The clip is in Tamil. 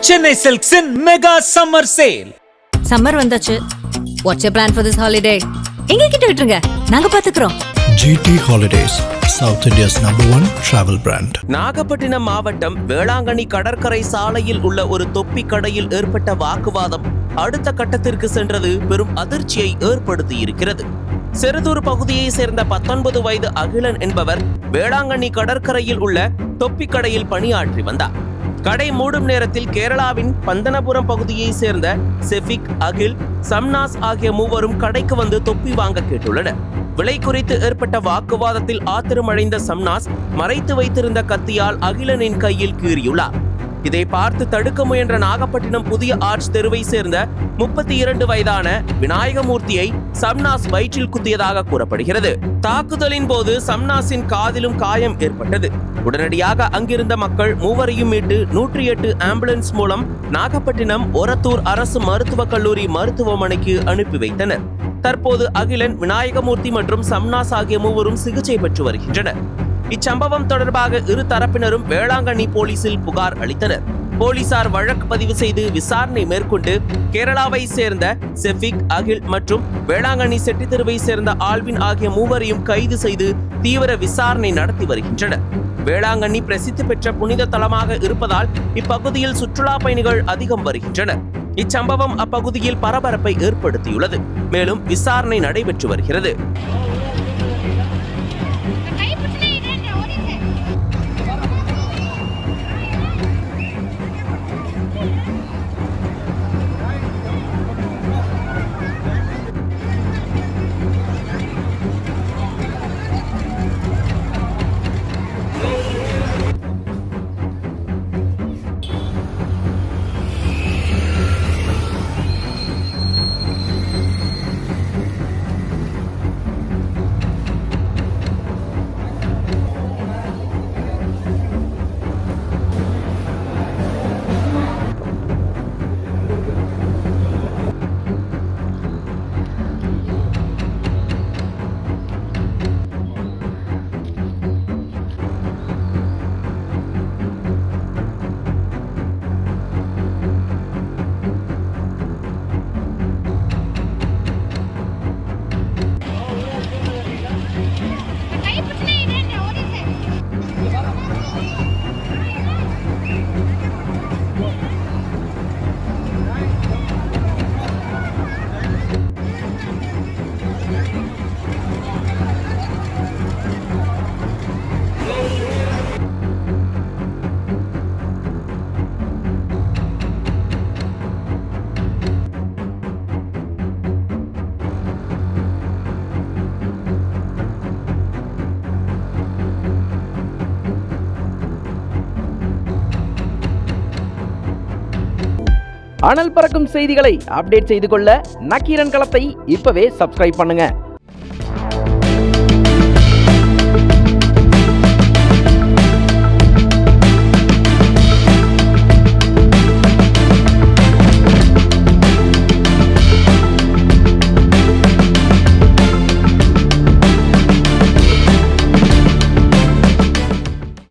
Chennai Silks in Mega Summer Sale. Summer வந்தாச்சு. What's your plan for this holiday? எங்க கிட்ட விட்டுருங்க, நாங்க பாத்துக்கிறோம். GT Holidays, South India's #1 travel brand. Nagapattinam மாவட்டம் வேளாங்கண்ணி கடற்கரை சாலையில் உள்ள ஒரு தொப்பி கடையில் ஏற்பட்ட வாக்குவாதம் அடுத்த கட்டத்திற்கு சென்றது பெரும் அதிர்ச்சியை ஏற்படுத்தி இருக்கிறது. செருதூர் பகுதியை சேர்ந்த 19 வயது அகிலன் என்பவர் வேளாங்கண்ணி கடற்கரையில் உள்ள தொப்பி கடையில் பணியாற்றி வந்தார். கடை மூடும் நேரத்தில் கேரளாவின் பந்தனபுரம் பகுதியை சேர்ந்த செஃபிக், அகில், சம்னாஸ் ஆகிய மூவரும் கடைக்கு வந்து தொப்பி வாங்க கேட்டுள்ளனர். விலை குறித்து ஏற்பட்ட வாக்குவாதத்தில் ஆத்திரமடைந்த சம்னாஸ் மறைத்து வைத்திருந்த கத்தியால் அகிலனின் கையில் கீறியுள்ளார். இதை பார்த்து தடுக்க முயன்ற நாகப்பட்டினம் புதிய ஆர்ச் தெருவை சேர்ந்த 32 வயதான விநாயகமூர்த்தியை சம்னாஸ் வயிற்றில் குத்தியதாக கூறப்படுகிறது. தாக்குதலின் போது சம்னாஸின் காதிலும் காயம் ஏற்பட்டது. உடனடியாக அங்கிருந்த மக்கள் மூவரையும் மீட்டு 108 ஆம்புலன்ஸ் மூலம் நாகப்பட்டினம் ஒரத்தூர் அரசு மருத்துவக் கல்லூரி மருத்துவமனைக்கு அனுப்பி வைத்தனர். தற்போது அகிலன், விநாயகமூர்த்தி மற்றும் சம்னாஸ் ஆகிய மூவரும் சிகிச்சை பெற்று வருகின்றனர். இச்சம்பவம் தொடர்பாக இரு தரப்பினரும் வேளாங்கண்ணி போலீசில் புகார் அளித்தனர். போலீசார் வழக்கு பதிவு செய்து விசாரணை மேற்கொண்டு கேரளாவை சேர்ந்த செஃபிக், அகில் மற்றும் வேளாங்கண்ணி செட்டித்தெருவை சேர்ந்த ஆல்வின் ஆகிய மூவரையும் கைது செய்து தீவிர விசாரணை நடத்தி வருகின்றனர். வேளாங்கண்ணி பிரசித்தி பெற்ற புனித தலமாக இருப்பதால் இப்பகுதியில் சுற்றுலா பயணிகள் அதிகம் வருகின்றனர். இச்சம்பவம் அப்பகுதியில் பரபரப்பை ஏற்படுத்தியுள்ளது. மேலும் விசாரணை நடைபெற்று வருகிறது. அனல் பறக்கும் செய்திகளை அப்டேட் செய்து கொள்ள நக்கீரன் களத்தை இப்பவே சப்ஸ்கிரைப் பண்ணுங்க.